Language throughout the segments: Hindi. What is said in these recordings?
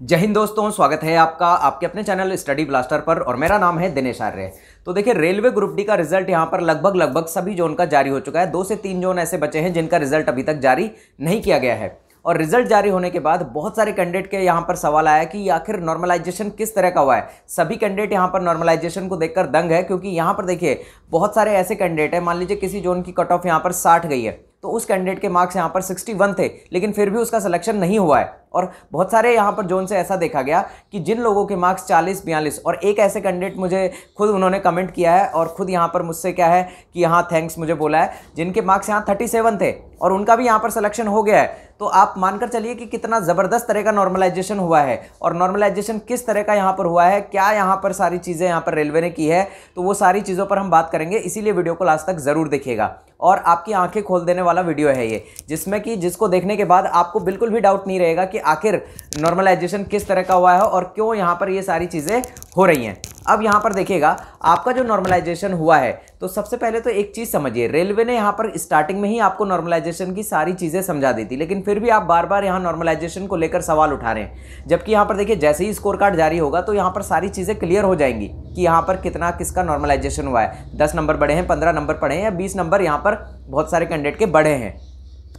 जय हिंद दोस्तों, स्वागत है आपका आपके अपने चैनल स्टडी ब्लास्टर पर और मेरा नाम है दिनेश आर्य। तो देखिए, रेलवे ग्रुप डी का रिजल्ट यहां पर लगभग सभी जोन का जारी हो चुका है। 2 से 3 जोन ऐसे बचे हैं जिनका रिजल्ट अभी तक जारी नहीं किया गया है। और रिजल्ट जारी होने के बाद बहुत सारे कैंडिडेट के यहाँ पर सवाल आया कि आखिर नॉर्मलाइजेशन किस तरह का हुआ है। सभी कैंडिडेट यहाँ पर नॉर्मलाइजेशन को देखकर दंग है, क्योंकि यहाँ पर देखिए बहुत सारे ऐसे कैंडिडेट हैं, मान लीजिए किसी जोन की कट ऑफ यहाँ पर 60 गई है, तो उस कैंडिडेट के मार्क्स यहाँ पर 61 थे, लेकिन फिर भी उसका सिलेक्शन नहीं हुआ है। और बहुत सारे यहाँ पर जोन से ऐसा देखा गया कि जिन लोगों के मार्क्स 40-42, और एक ऐसे कैंडिडेट मुझे खुद उन्होंने कमेंट किया है और खुद यहाँ पर मुझसे क्या है कि यहाँ थैंक्स मुझे बोला है, जिनके मार्क्स यहाँ 37 थे और उनका भी यहाँ पर सिलेक्शन हो गया है। तो आप मानकर चलिए कि कितना ज़बरदस्त तरह का नॉर्मलाइजेशन हुआ है। और नॉर्मलाइजेशन किस तरह का यहाँ पर हुआ है, क्या यहाँ पर सारी चीज़ें यहाँ पर रेलवे ने की है, तो वो सारी चीज़ों पर हम बात करेंगे, इसीलिए वीडियो को लास्ट तक ज़रूर देखिएगा। और आपकी आंखें खोल देने वाला वीडियो है ये, जिसमें कि जिसको देखने के बाद आपको बिल्कुल भी डाउट नहीं रहेगा कि आखिर नॉर्मलाइजेशन किस तरह का हुआ है और क्यों यहाँ पर ये सारी चीज़ें हो रही हैं। अब यहाँ पर देखिएगा, आपका जो नॉर्मलाइजेशन हुआ है, तो सबसे पहले तो एक चीज़ समझिए, रेलवे ने यहाँ पर स्टार्टिंग में ही आपको नॉर्मलाइजेशन की सारी चीज़ें समझा दी थी, लेकिन फिर भी आप बार बार यहाँ नॉर्मलाइजेशन को लेकर सवाल उठा रहे हैं। जबकि यहाँ पर देखिए, जैसे ही स्कोर कार्ड जारी होगा तो यहाँ पर सारी चीज़ें क्लियर हो जाएंगी कि यहाँ पर कितना किसका नॉर्मलाइजेशन हुआ है। 10 नंबर बढ़े हैं, 15 नंबर पढ़े हैं या 20 नंबर यहाँ पर बहुत सारे कैंडिडेट के बढ़े हैं।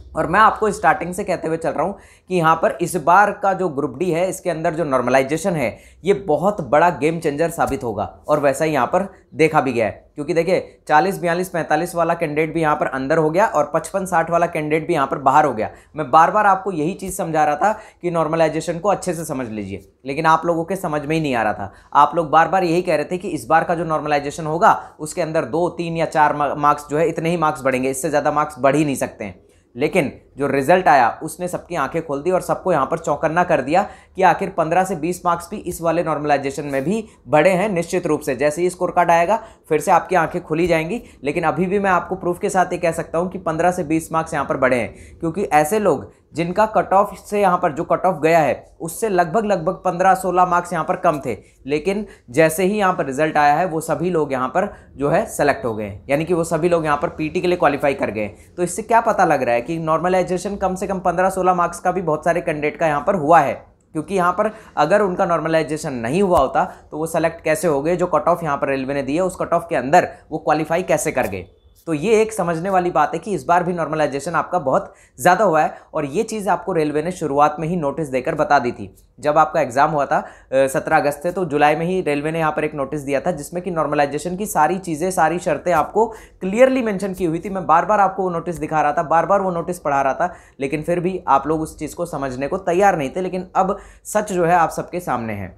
और मैं आपको स्टार्टिंग से कहते हुए चल रहा हूं कि यहाँ पर इस बार का जो ग्रुप डी है, इसके अंदर जो नॉर्मलाइजेशन है, ये बहुत बड़ा गेम चेंजर साबित होगा। और वैसा ही यहाँ पर देखा भी गया है, क्योंकि देखिए 40, 42, 45 वाला कैंडिडेट भी यहाँ पर अंदर हो गया और 55, 60 वाला कैंडिडेट भी यहाँ पर बाहर हो गया। मैं बार बार आपको यही चीज़ समझा रहा था कि नॉर्मलाइजेशन को अच्छे से समझ लीजिए, लेकिन आप लोगों के समझ में ही नहीं आ रहा था। आप लोग बार बार यही कह रहे थे कि इस बार का जो नॉर्मलाइजेशन होगा उसके अंदर 2, 3 या 4 मार्क्स जो है, इतने ही मार्क्स बढ़ेंगे, इससे ज़्यादा मार्क्स बढ़ ही नहीं सकते हैं। लेकिन जो रिजल्ट आया उसने सबकी आंखें खोल दी और सबको यहाँ पर चौकन्ना कर दिया कि आखिर 15 से 20 मार्क्स भी इस वाले नॉर्मलाइजेशन में भी बढ़े हैं। निश्चित रूप से जैसे ही स्कोर कार्ड आएगा फिर से आपकी आंखें खुली जाएंगी, लेकिन अभी भी मैं आपको प्रूफ के साथ ये कह सकता हूँ कि 15 से 20 मार्क्स यहाँ पर बढ़े हैं, क्योंकि ऐसे लोग जिनका कट ऑफ से यहाँ पर जो कट ऑफ गया है उससे लगभग 15-16 मार्क्स यहाँ पर कम थे, लेकिन जैसे ही यहाँ पर रिजल्ट आया है वो सभी लोग यहाँ पर जो है सेलेक्ट हो गए, यानी कि वो सभी लोग यहाँ पर पीटी के लिए क्वालिफाई कर गए। तो इससे क्या पता लग रहा है कि नॉर्मलाइजेशन कम से कम 15-16 मार्क्स का भी बहुत सारे कैंडिडेट का यहाँ पर हुआ है, क्योंकि यहाँ पर अगर उनका नॉर्मलाइजेशन नहीं हुआ होता तो वो सेलेक्ट कैसे हो गए, जो कट ऑफ यहाँ पर रेलवे ने दी है उस कट ऑफ के अंदर वो क्वालिफाई कैसे कर गए। तो ये एक समझने वाली बात है कि इस बार भी नॉर्मलाइजेशन आपका बहुत ज़्यादा हुआ है। और ये चीज़ आपको रेलवे ने शुरुआत में ही नोटिस देकर बता दी थी। जब आपका एग्जाम हुआ था 17 अगस्त से, तो जुलाई में ही रेलवे ने यहाँ पर एक नोटिस दिया था जिसमें कि नॉर्मलाइजेशन की सारी चीज़ें, सारी शर्तें आपको क्लियरली मेंशन की हुई थी। मैं बार बार आपको वो नोटिस दिखा रहा था, बार बार वो नोटिस पढ़ा रहा था, लेकिन फिर भी आप लोग उस चीज़ को समझने को तैयार नहीं थे। लेकिन अब सच जो है आप सबके सामने है।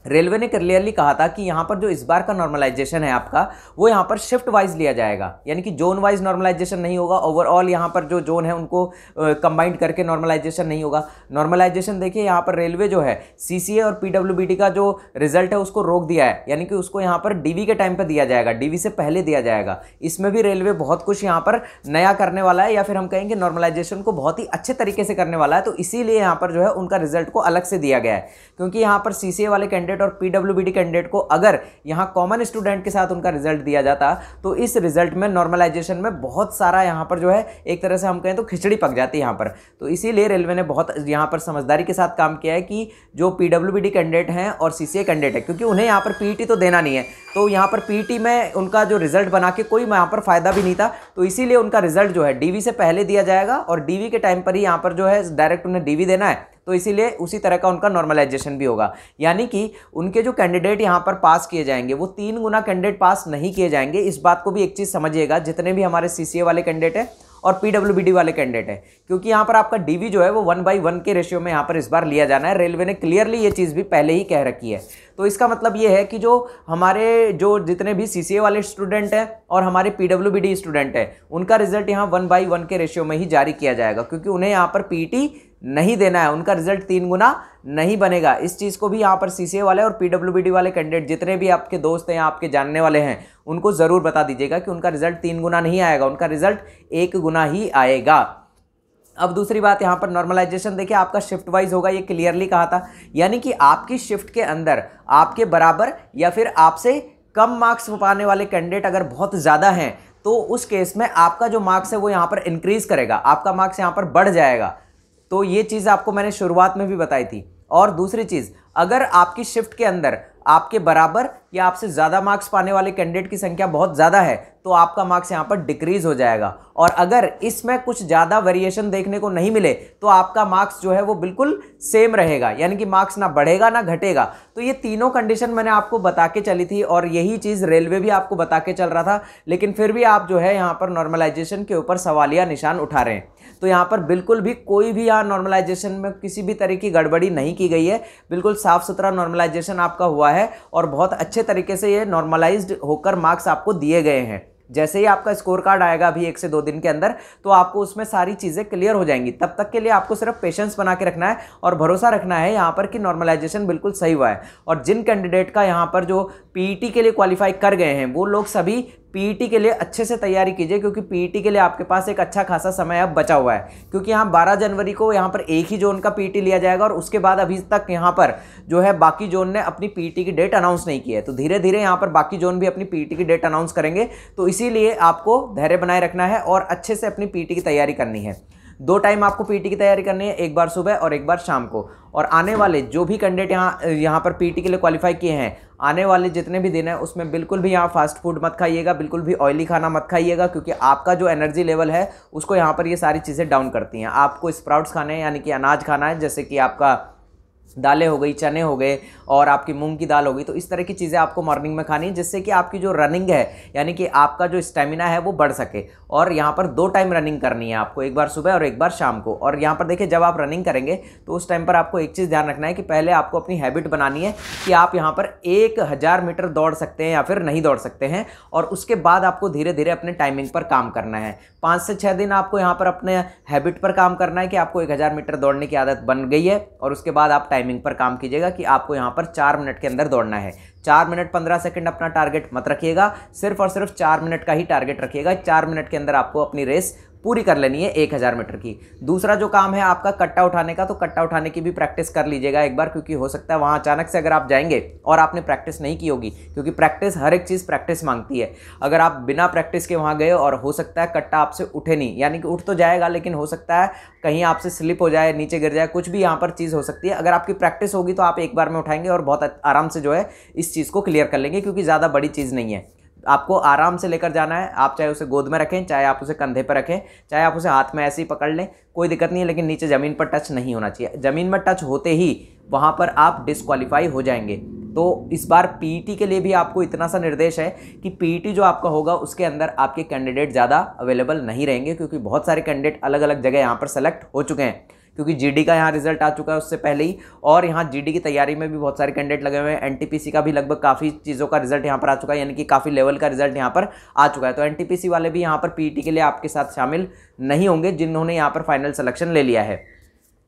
रेलवे ने क्लियरली कहा था कि यहाँ पर जो इस बार का नॉर्मलाइजेशन है आपका, वो यहाँ पर शिफ्ट वाइज लिया जाएगा, यानी कि जोन वाइज नॉर्मलाइजेशन नहीं होगा। ओवरऑल यहाँ पर जो जोन है उनको कंबाइंड करके नॉर्मलाइजेशन नहीं होगा। नॉर्मलाइजेशन देखिए, यहाँ पर रेलवे जो है सीसीए और पीडब्ल्यूबीडी का जो रिजल्ट है उसको रोक दिया है, यानी कि उसको यहाँ पर डीवी के टाइम पर दिया जाएगा, डीवी से पहले दिया जाएगा। इसमें भी रेलवे बहुत कुछ यहाँ पर नया करने वाला है, या फिर हम कहेंगे नॉर्मलाइजेशन को बहुत ही अच्छे तरीके से करने वाला है। तो इसीलिए यहाँ पर जो है उनका रिजल्ट को अलग से दिया गया है, क्योंकि यहाँ पर सीसीए वाले कैंडिडेट और पीडब्ल्यूबीडी कैंडिडेट को अगर यहां कॉमन स्टूडेंट के साथ उनका रिजल्ट दिया जाता तो इस रिजल्ट में नॉर्मलाइजेशन में बहुत सारा यहां पर जो है एक तरह से हम कहें तो खिचड़ी पक जाती है यहां पर। तो इसीलिए रेलवे ने बहुत यहां पर समझदारी के साथ काम किया है कि जो पीडब्ल्यूबीडी कैंडिडेट हैं और सीसीए कैंडिडेट है, क्योंकि उन्हें यहां पर पीईटी तो देना नहीं है, तो यहां पर पीईटी में उनका जो रिजल्ट बना के कोई यहां पर फायदा भी नहीं था। तो इसीलिए उनका रिजल्ट जो है डीवी से पहले दिया जाएगा और डीवी के टाइम पर ही यहां पर जो है डायरेक्ट उन्हें डीवी देना है, तो इसीलिए उसी तरह का उनका नॉर्मलाइजेशन भी होगा। यानी कि उनके जो कैंडिडेट यहाँ पर पास किए जाएंगे वो 3 गुना कैंडिडेट पास नहीं किए जाएंगे। इस बात को भी एक चीज़ समझिएगा, जितने भी हमारे सीसीए वाले कैंडिडेट हैं और पीडब्ल्यूबीडी वाले कैंडिडेट हैं, क्योंकि यहाँ पर आपका डीवी जो है वो 1/1 के रेशियो में यहाँ पर इस बार लिया जाना है। रेलवे ने क्लियरली ये चीज़ भी पहले ही कह रखी है। तो इसका मतलब ये है कि जो हमारे जो जितने भी सीसीए वाले स्टूडेंट हैं और हमारे पीडब्ल्यूबीडी स्टूडेंट हैं, उनका रिजल्ट यहाँ 1/1 के रेशियो में ही जारी किया जाएगा, क्योंकि उन्हें यहाँ पर पीईटी नहीं देना है, उनका रिजल्ट 3 गुना नहीं बनेगा। इस चीज़ को भी यहाँ पर सीसीए वाले और पीडब्ल्यूबीडी वाले कैंडिडेट जितने भी आपके दोस्त हैं या आपके जानने वाले हैं उनको ज़रूर बता दीजिएगा कि उनका रिजल्ट 3 गुना नहीं आएगा, उनका रिजल्ट 1 गुना ही आएगा। अब दूसरी बात, यहाँ पर नॉर्मलाइजेशन देखिए आपका शिफ्ट वाइज होगा, ये क्लियरली कहा था, यानी कि आपकी शिफ्ट के अंदर आपके बराबर या फिर आपसे कम मार्क्स पाने वाले कैंडिडेट अगर बहुत ज़्यादा हैं तो उस केस में आपका जो मार्क्स है वो यहाँ पर इंक्रीज करेगा, आपका मार्क्स यहाँ पर बढ़ जाएगा। तो ये चीज़ आपको मैंने शुरुआत में भी बताई थी। और दूसरी चीज़, अगर आपकी शिफ्ट के अंदर आपके बराबर या आपसे ज़्यादा मार्क्स पाने वाले कैंडिडेट की संख्या बहुत ज़्यादा है तो आपका मार्क्स यहाँ पर डिक्रीज हो जाएगा। और अगर इसमें कुछ ज़्यादा वेरिएशन देखने को नहीं मिले तो आपका मार्क्स जो है वो बिल्कुल सेम रहेगा, यानी कि मार्क्स ना बढ़ेगा ना घटेगा। तो ये तीनों कंडीशन मैंने आपको बता के चली थी और यही चीज़ रेलवे भी आपको बता के चल रहा था, लेकिन फिर भी आप जो है यहाँ पर नॉर्मलाइजेशन के ऊपर सवालिया निशान उठा रहे हैं। तो यहाँ पर बिल्कुल भी कोई भी यहाँ नॉर्मलाइजेशन में किसी भी तरह की गड़बड़ी नहीं की गई है, बिल्कुल साफ सुथरा नॉर्मलाइजेशन आपका हुआ है और बहुत अच्छे तरीके से ये नॉर्मलाइज्ड होकर मार्क्स आपको दिए गए हैं। जैसे ही आपका स्कोर कार्ड आएगा अभी 1 से 2 दिन के अंदर तो आपको उसमें सारी चीज़ें क्लियर हो जाएंगी। तब तक के लिए आपको सिर्फ पेशेंस बना के रखना है और भरोसा रखना है यहाँ पर कि नॉर्मलाइजेशन बिल्कुल सही हुआ है। और जिन कैंडिडेट का यहाँ पर जो पीईटी के लिए क्वालिफाई कर गए हैं वो लोग सभी पीईटी के लिए अच्छे से तैयारी कीजिए, क्योंकि पीईटी के लिए आपके पास एक अच्छा खासा समय अब बचा हुआ है। क्योंकि यहाँ 12 जनवरी को यहाँ पर एक ही जोन का पीईटी लिया जाएगा और उसके बाद अभी तक यहाँ पर जो है बाकी जोन ने अपनी पीईटी की डेट अनाउंस नहीं की है। तो धीरे धीरे यहाँ पर बाकी जोन भी अपनी पीईटी की डेट अनाउंस करेंगे। तो इसीलिए आपको धैर्य बनाए रखना है और अच्छे से अपनी पीईटी की तैयारी करनी है। 2 टाइम आपको पीईटी की तैयारी करनी है, एक बार सुबह और एक बार शाम को। और आने वाले जो भी कैंडिडेट यहाँ पर पीईटी के लिए क्वालिफाई किए हैं, आने वाले जितने भी दिन हैं उसमें बिल्कुल भी यहाँ फास्ट फूड मत खाइएगा, बिल्कुल भी ऑयली खाना मत खाइएगा, क्योंकि आपका जो एनर्जी लेवल है उसको यहाँ पर ये सारी चीज़ें डाउन करती हैं। आपको स्प्राउट्स खाने हैं, यानी कि अनाज खाना है, जैसे कि आपका दालें हो गई, चने हो गए और आपकी मूंग की दाल हो गई। तो इस तरह की चीज़ें आपको मॉर्निंग में खानी है, जिससे कि आपकी जो रनिंग है यानी कि आपका जो स्टेमिना है वो बढ़ सके। और यहाँ पर 2 टाइम रनिंग करनी है आपको, एक बार सुबह और एक बार शाम को। और यहाँ पर देखिए जब आप रनिंग करेंगे तो उस टाइम पर आपको एक चीज़ ध्यान रखना है कि पहले आपको अपनी हैबिट बनानी है कि आप यहाँ पर 1000 मीटर दौड़ सकते हैं या फिर नहीं दौड़ सकते हैं। और उसके बाद आपको धीरे धीरे अपने टाइमिंग पर काम करना है। 5 से 6 दिन आपको यहाँ पर अपने हैबिट पर काम करना है कि आपको 1000 मीटर दौड़ने की आदत बन गई है। और उसके बाद आप टाइमिंग पर काम कीजिएगा कि आपको यहाँ पर 4 मिनट के अंदर दौड़ना है। 4 मिनट 15 सेकंड अपना टारगेट मत रखिएगा, सिर्फ और सिर्फ 4 मिनट का ही टारगेट रखिएगा। 4 मिनट के अंदर आपको अपनी रेस पूरी कर लेनी है 1000 मीटर की। दूसरा जो काम है आपका कट्टा उठाने का, तो कट्टा उठाने की भी प्रैक्टिस कर लीजिएगा एक बार, क्योंकि हो सकता है वहाँ अचानक से अगर आप जाएंगे और आपने प्रैक्टिस नहीं की होगी, क्योंकि प्रैक्टिस हर एक चीज़ प्रैक्टिस मांगती है। अगर आप बिना प्रैक्टिस के वहाँ गए और हो सकता है कट्टा आपसे उठे नहीं, यानी कि उठ तो जाएगा लेकिन हो सकता है कहीं आपसे स्लिप हो जाए, नीचे गिर जाए, कुछ भी यहाँ पर चीज़ हो सकती है। अगर आपकी प्रैक्टिस होगी तो आप एक बार में उठाएंगे और बहुत आराम से जो है इस चीज़ को क्लियर कर लेंगे, क्योंकि ज़्यादा बड़ी चीज़ नहीं है। आपको आराम से लेकर जाना है। आप चाहे उसे गोद में रखें, चाहे आप उसे कंधे पर रखें, चाहे आप उसे हाथ में ऐसे ही पकड़ लें, कोई दिक्कत नहीं है, लेकिन नीचे ज़मीन पर टच नहीं होना चाहिए। ज़मीन में टच होते ही वहाँ पर आप डिस्क्वालीफाई हो जाएंगे। तो इस बार पीईटी के लिए भी आपको इतना सा निर्देश है कि पीईटी जो आपका होगा उसके अंदर आपके कैंडिडेट ज़्यादा अवेलेबल नहीं रहेंगे, क्योंकि बहुत सारे कैंडिडेट अलग अलग जगह यहाँ पर सेलेक्ट हो चुके हैं। क्योंकि जीडी का यहाँ रिजल्ट आ चुका है उससे पहले ही, और यहाँ जीडी की तैयारी में भी बहुत सारे कैंडिडेट लगे हुए हैं। एनटीपीसी का भी लगभग काफ़ी चीज़ों का रिजल्ट यहाँ पर आ चुका है, यानी कि काफ़ी लेवल का रिजल्ट यहाँ पर आ चुका है। तो एनटीपीसी वाले भी यहाँ पर पीईटी के लिए आपके साथ शामिल नहीं होंगे जिन्होंने यहाँ पर फाइनल सिलेक्शन ले लिया है।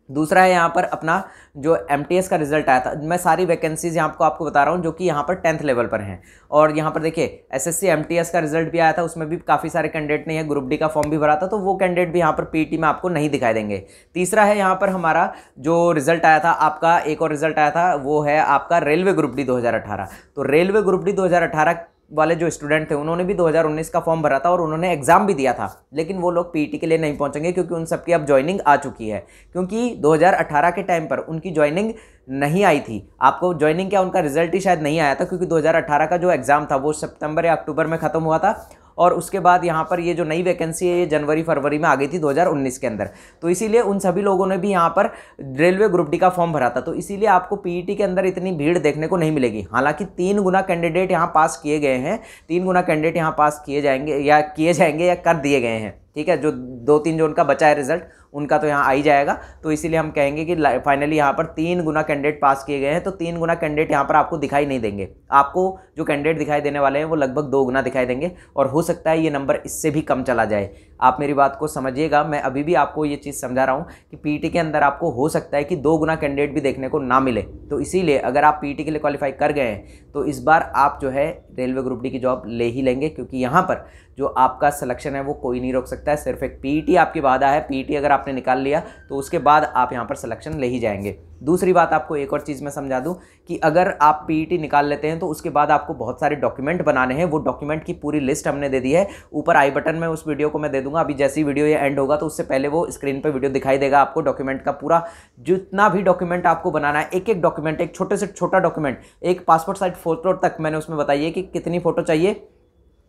दूसरा है यहाँ पर अपना जो एमटीएस का रिजल्ट आया था। मैं सारी वैकेंसीज यहाँ आपको बता रहा हूँ जो कि यहाँ पर 10th लेवल पर हैं। और यहाँ पर देखिए एसएससी एमटीएस का रिजल्ट भी आया था, उसमें भी काफ़ी सारे कैंडिडेट ने ग्रुप डी का फॉर्म भी भरा था, तो वो कैंडिडेट भी यहाँ पर पीईटी में आपको नहीं दिखाई देंगे। तीसरा है यहाँ पर हमारा जो रिजल्ट आया था आपका, एक और रिजल्ट आया था, वो है आपका रेलवे ग्रुप डी 2018। तो रेलवे ग्रुप डी 2018 वाले जो स्टूडेंट थे उन्होंने भी 2019 का फॉर्म भरा था और उन्होंने एग्जाम भी दिया था, लेकिन वो लोग पीईटी के लिए नहीं पहुंचेंगे क्योंकि उन सबकी अब ज्वाइनिंग आ चुकी है। क्योंकि 2018 के टाइम पर उनकी ज्वाइनिंग नहीं आई थी। आपको ज्वाइनिंग क्या, उनका रिजल्ट ही शायद नहीं आया था, क्योंकि 2018 का जो एग्ज़ाम था वो सितंबर या अक्टूबर में ख़त्म हुआ था और उसके बाद यहाँ पर ये जो नई वैकेंसी है ये जनवरी फरवरी में आ गई थी 2019 के अंदर। तो इसीलिए उन सभी लोगों ने भी यहाँ पर रेलवे ग्रुप डी का फॉर्म भरा था। तो इसीलिए आपको पीईटी के अंदर इतनी भीड़ देखने को नहीं मिलेगी। हालांकि 3 गुना कैंडिडेट यहाँ पास किए गए हैं, 3 गुना कैंडिडेट यहाँ पास किए जाएंगे या कर दिए गए हैं। ठीक है, जो 2-3 जो उनका बचा है रिजल्ट उनका तो यहाँ आ ही जाएगा। तो इसीलिए हम कहेंगे कि फाइनली यहाँ पर 3 गुना कैंडिडेट पास किए गए हैं। तो 3 गुना कैंडिडेट यहाँ पर आपको दिखाई नहीं देंगे। आपको जो कैंडिडेट दिखाई देने वाले हैं वो लगभग 2 गुना दिखाई देंगे और हो सकता है ये नंबर इससे भी कम चला जाए। आप मेरी बात को समझिएगा, मैं अभी भी आपको ये चीज़ समझा रहा हूँ कि पीईटी के अंदर आपको हो सकता है कि 2 गुना कैंडिडेट भी देखने को ना मिले। तो इसीलिए अगर आप पीईटी के लिए क्वालिफाई कर गए हैं तो इस बार आप जो है रेलवे ग्रुप डी की जॉब ले ही लेंगे, क्योंकि यहाँ पर जो आपका सिलेक्शन है वो कोई नहीं रोक सकता है। सिर्फ एक पीईटी आपकी बाधा है। पीईटी अगर आपने निकाल लिया तो उसके बाद आप यहाँ पर सिलेक्शन ले ही जाएंगे। दूसरी बात आपको एक और चीज़ मैं समझा दूं कि अगर आप पीईटी निकाल लेते हैं तो उसके बाद आपको बहुत सारे डॉक्यूमेंट बनाने हैं। वो डॉक्यूमेंट की पूरी लिस्ट हमने दे दी है, ऊपर आई बटन में उस वीडियो को मैं दे दूंगा। अभी जैसे ही वीडियो ये एंड होगा तो उससे पहले वो स्क्रीन पर वीडियो दिखाई देगा आपको, डॉक्यूमेंट का पूरा जितना भी डॉक्यूमेंट आपको बनाना है, एक एक डॉक्यूमेंट, एक छोटे से छोटा डॉक्यूमेंट, एक पासपोर्ट साइज फोटो तक मैंने उसमें बताइए कि कितनी फोटो चाहिए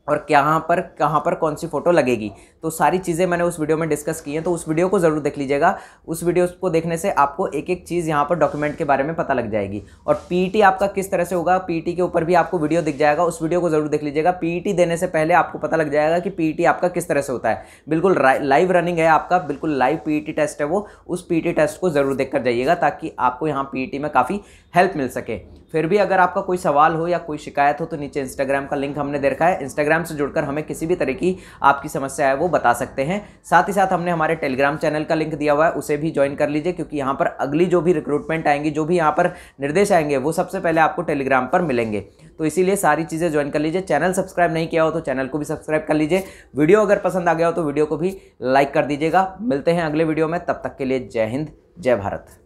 और कहाँ पर कौन सी फोटो लगेगी। तो सारी चीज़ें मैंने उस वीडियो में डिस्कस की हैं, तो उस वीडियो को ज़रूर देख लीजिएगा। उस वीडियो को देखने से आपको एक एक चीज़ यहाँ पर डॉक्यूमेंट के बारे में पता लग जाएगी। और पीईटी आपका किस तरह से होगा, पीईटी के ऊपर भी आपको वीडियो दिख जाएगा, उस वीडियो को ज़रूर देख लीजिएगा। पीईटी देने से पहले आपको पता लग जाएगा कि पीईटी आपका किस तरह से होता है। बिल्कुल लाइव रनिंग है आपका, बिल्कुल लाइव पीईटी टेस्ट है वो। उस पीईटी टेस्ट को ज़रूर देख कर जाइएगा ताकि आपको यहाँ पीईटी में काफ़ी हेल्प मिल सके। फिर भी अगर आपका कोई सवाल हो या कोई शिकायत हो तो नीचे इंस्टाग्राम का लिंक हमने दे रखा है, इंस्टाग्राम से जुड़कर हमें किसी भी तरह की आपकी समस्या है वो बता सकते हैं। साथ ही साथ हमने हमारे टेलीग्राम चैनल का लिंक दिया हुआ है, उसे भी ज्वाइन कर लीजिए, क्योंकि यहाँ पर अगली जो भी रिक्रूटमेंट आएंगी, जो भी यहाँ पर निर्देश आएंगे, वो सबसे पहले आपको टेलीग्राम पर मिलेंगे। तो इसीलिए सारी चीज़ें ज्वाइन कर लीजिए। चैनल सब्सक्राइब नहीं किया हो तो चैनल को भी सब्सक्राइब कर लीजिए। वीडियो अगर पसंद आ गया हो तो वीडियो को भी लाइक कर दीजिएगा। मिलते हैं अगले वीडियो में, तब तक के लिए जय हिंद, जय भारत।